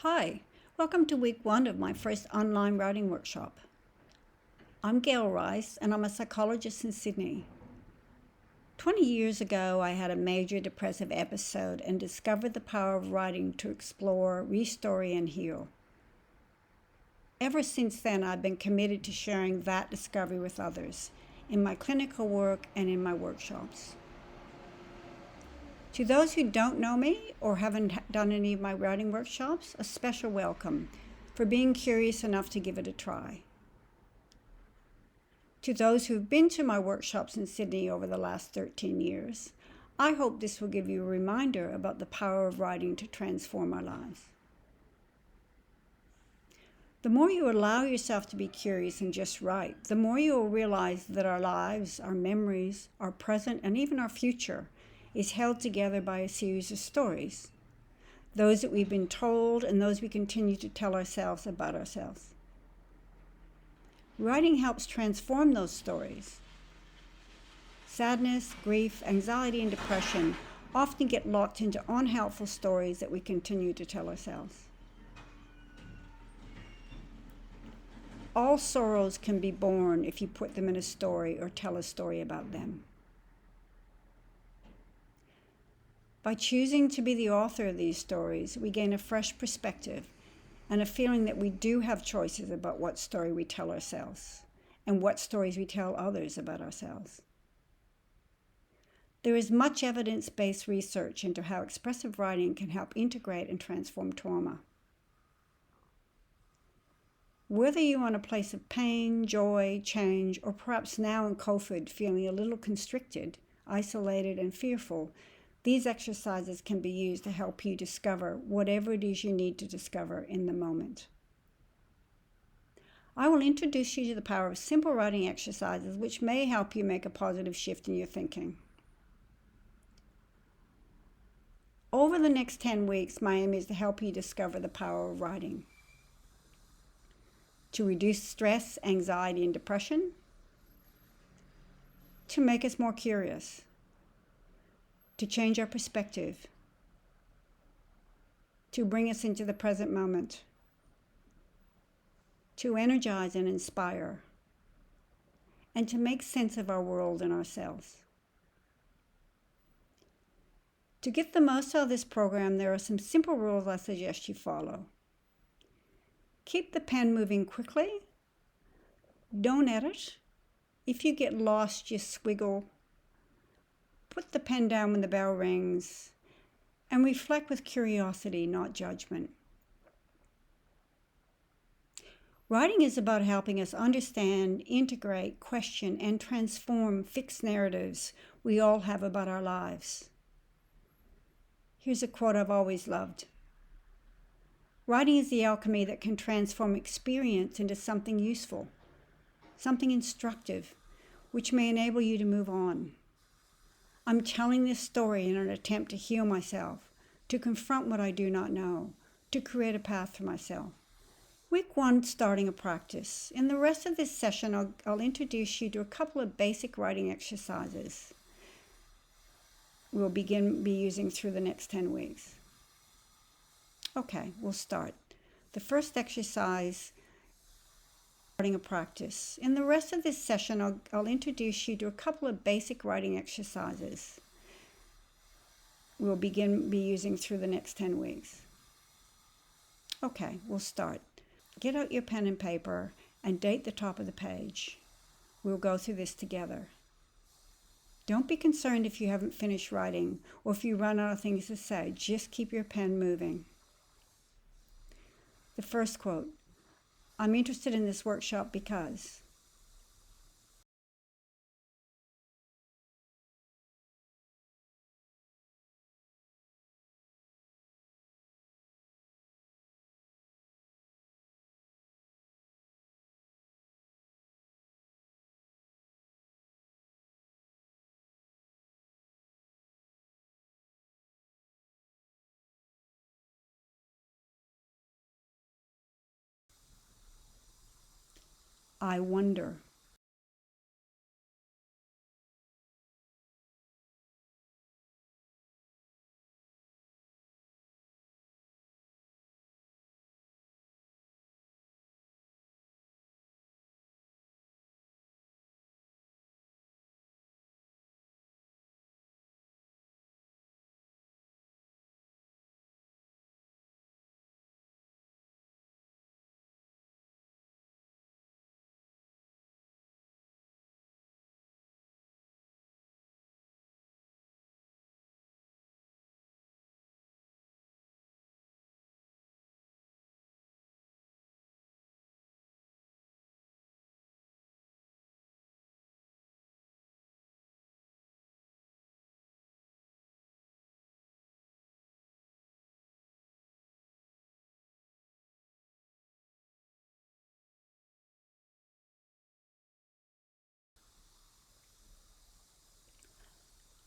Hi, welcome to week one of my first online writing workshop. I'm Gail Rice and I'm a psychologist in Sydney. 20 years ago, I had a major depressive episode and discovered the power of writing to explore, restory, and heal. Ever since then, I've been committed to sharing that discovery with others in my clinical work and in my workshops. To those who don't know me or haven't done any of my writing workshops, a special welcome for being curious enough to give it a try. To those who've been to my workshops in Sydney over the last 13 years, I hope this will give you a reminder about the power of writing to transform our lives. The more you allow yourself to be curious and just write, the more you will realize that our lives, our memories, our present, and even our future is held together by a series of stories, those that we've been told and those we continue to tell ourselves about ourselves. Writing helps transform those stories. Sadness, grief, anxiety, and depression often get locked into unhelpful stories that we continue to tell ourselves. All sorrows can be born if you put them in a story or tell a story about them. By choosing to be the author of these stories, we gain a fresh perspective and a feeling that we do have choices about what story we tell ourselves and what stories we tell others about ourselves. There is much evidence-based research into how expressive writing can help integrate and transform trauma. Whether you're in a place of pain, joy, change, or perhaps now in COVID feeling a little constricted, isolated, and fearful, these exercises can be used to help you discover whatever it is you need to discover in the moment. I will introduce you to the power of simple writing exercises which may help you make a positive shift in your thinking. Over the next 10 weeks, my aim is to help you discover the power of writing, to reduce stress, anxiety, and depression, to make us more curious, to change our perspective, to bring us into the present moment, to energize and inspire, and to make sense of our world and ourselves. To get the most out of this program, there are some simple rules I suggest you follow. Keep the pen moving quickly. Don't edit. If you get lost, just squiggle. Put the pen down when the bell rings, and reflect with curiosity, not judgment. Writing is about helping us understand, integrate, question, and transform fixed narratives we all have about our lives. Here's a quote I've always loved. Writing is the alchemy that can transform experience into something useful, something instructive, which may enable you to move on. I'm telling this story in an attempt to heal myself, to confront what I do not know, to create a path for myself. Week one, starting a practice. In the rest of this session, I'll introduce you to a couple of basic writing exercises we'll be using through the next 10 weeks. Okay, we'll start. The first exercise, starting a practice. In the rest of this session, I'll introduce you to a couple of basic writing exercises we'll be using through the next 10 weeks. Okay, we'll start. Get out your pen and paper and date the top of the page. We'll go through this together. Don't be concerned if you haven't finished writing or if you run out of things to say. Just keep your pen moving. The first quote, I'm interested in this workshop because. I wonder.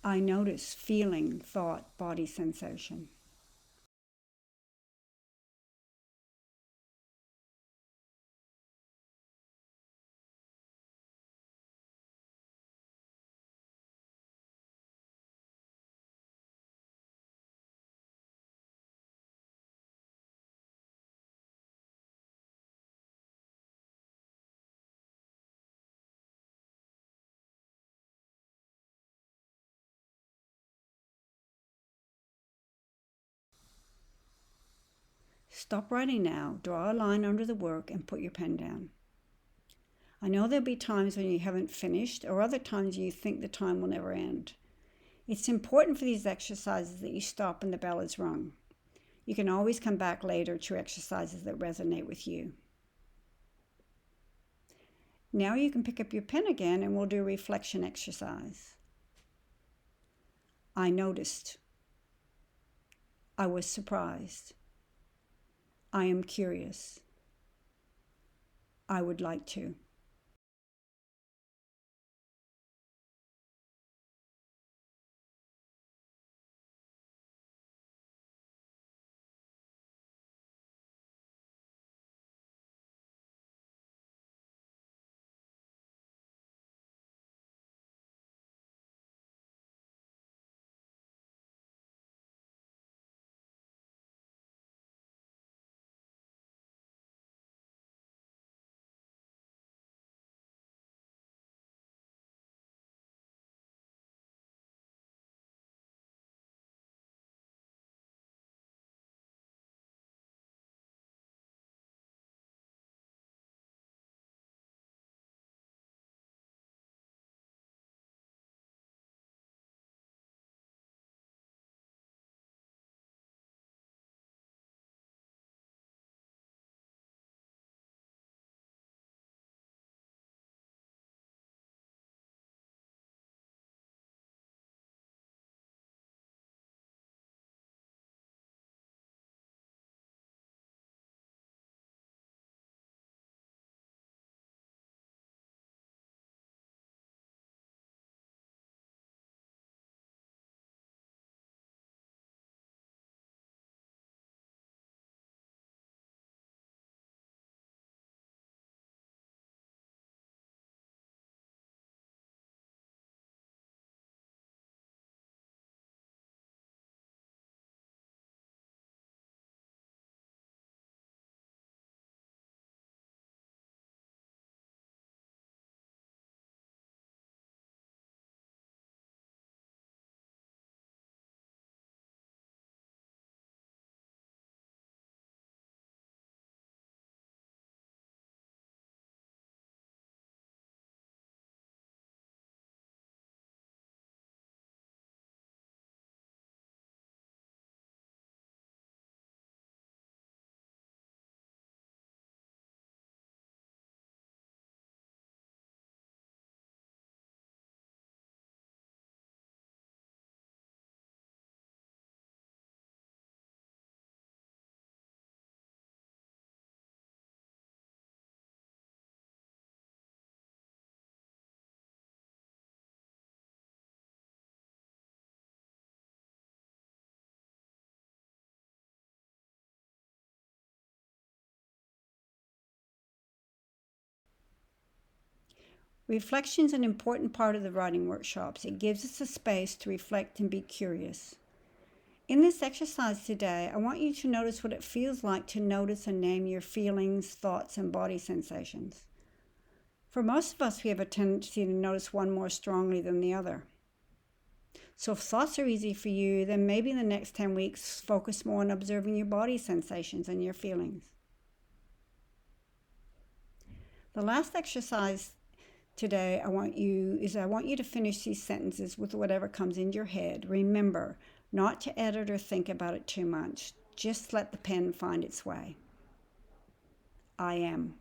I notice feeling, thought, body sensation. Stop writing now, draw a line under the work, and put your pen down. I know there'll be times when you haven't finished, or other times you think the time will never end. It's important for these exercises that you stop when the bell is rung. You can always come back later to exercises that resonate with you. Now you can pick up your pen again and we'll do a reflection exercise. I noticed. I was surprised. I am curious. I would like to. Reflection is an important part of the writing workshops. It gives us a space to reflect and be curious. In this exercise today, I want you to notice what it feels like to notice and name your feelings, thoughts, and body sensations. For most of us, we have a tendency to notice one more strongly than the other. So if thoughts are easy for you, then maybe in the next 10 weeks, focus more on observing your body sensations and your feelings. The last exercise today I want you to finish these sentences with whatever comes into your head. Remember, not to edit or think about it too much. Just let the pen find its way. I am.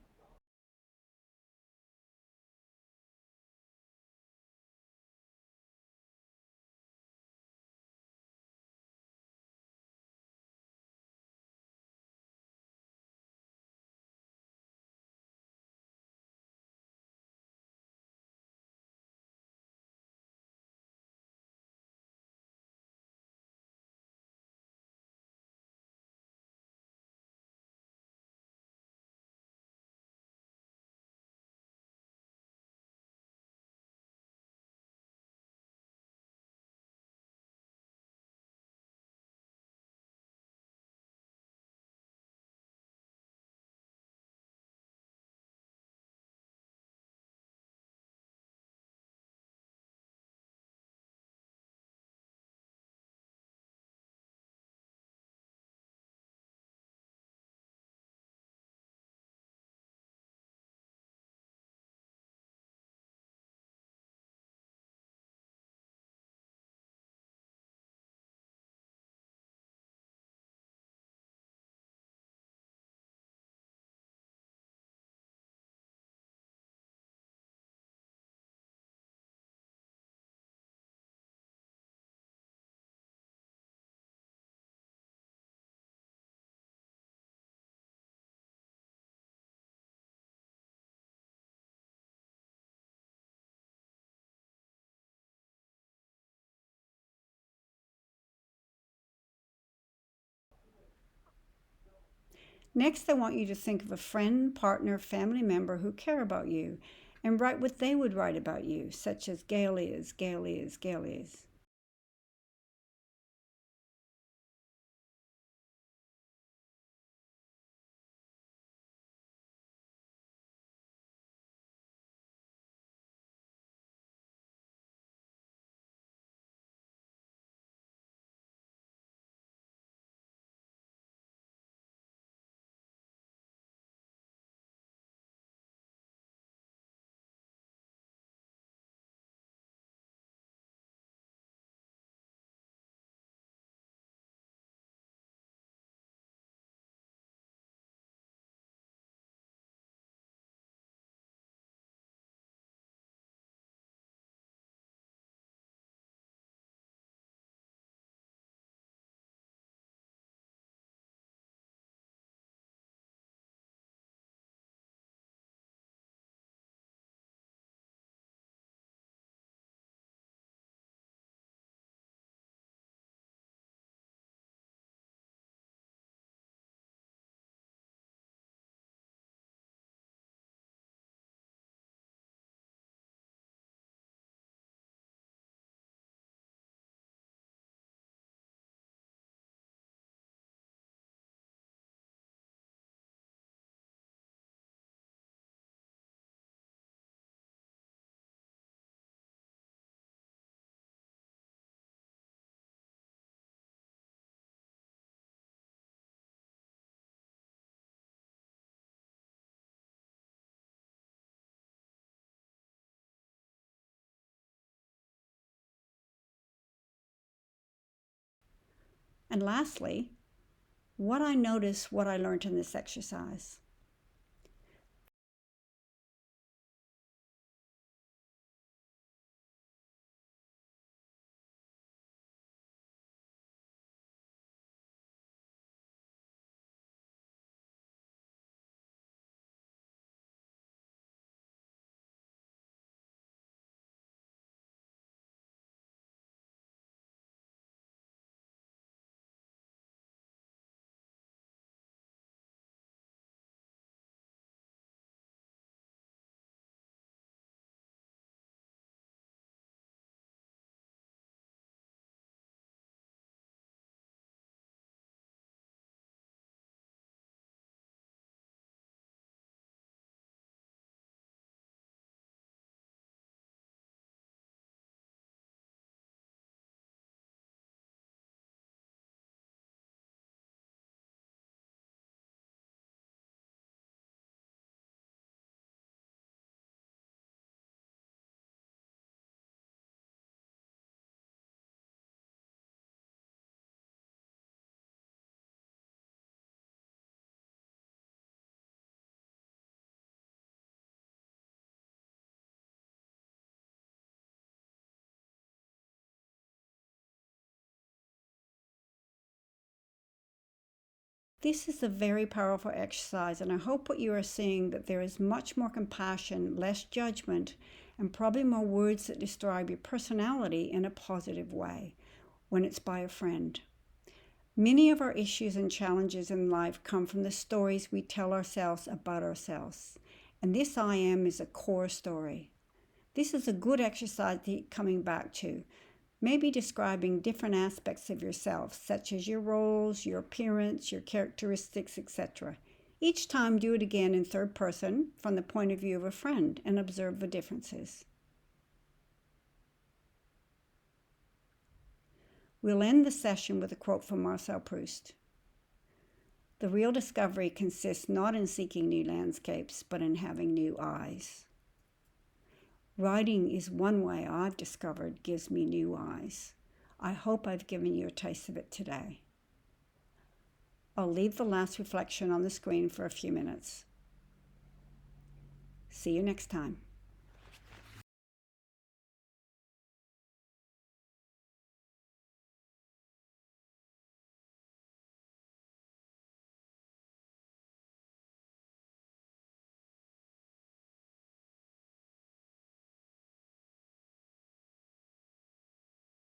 Next, I want you to think of a friend, partner, family member who care about you and write what they would write about you, such as Gail is, Gail is, Gail is. And lastly, what I notice, what I learned in this exercise. This is a very powerful exercise, and I hope what you are seeing that there is much more compassion, less judgment, and probably more words that describe your personality in a positive way when it's by a friend. Many of our issues and challenges in life come from the stories we tell ourselves about ourselves, and this I am is a core story. This is a good exercise to keep coming back to, maybe describing different aspects of yourself, such as your roles, your appearance, your characteristics, etc. Each time, do it again in third person from the point of view of a friend and observe the differences. We'll end the session with a quote from Marcel Proust. The real discovery consists not in seeking new landscapes, but in having new eyes. Writing is one way I've discovered gives me new eyes. I hope I've given you a taste of it today. I'll leave the last reflection on the screen for a few minutes. See you next time.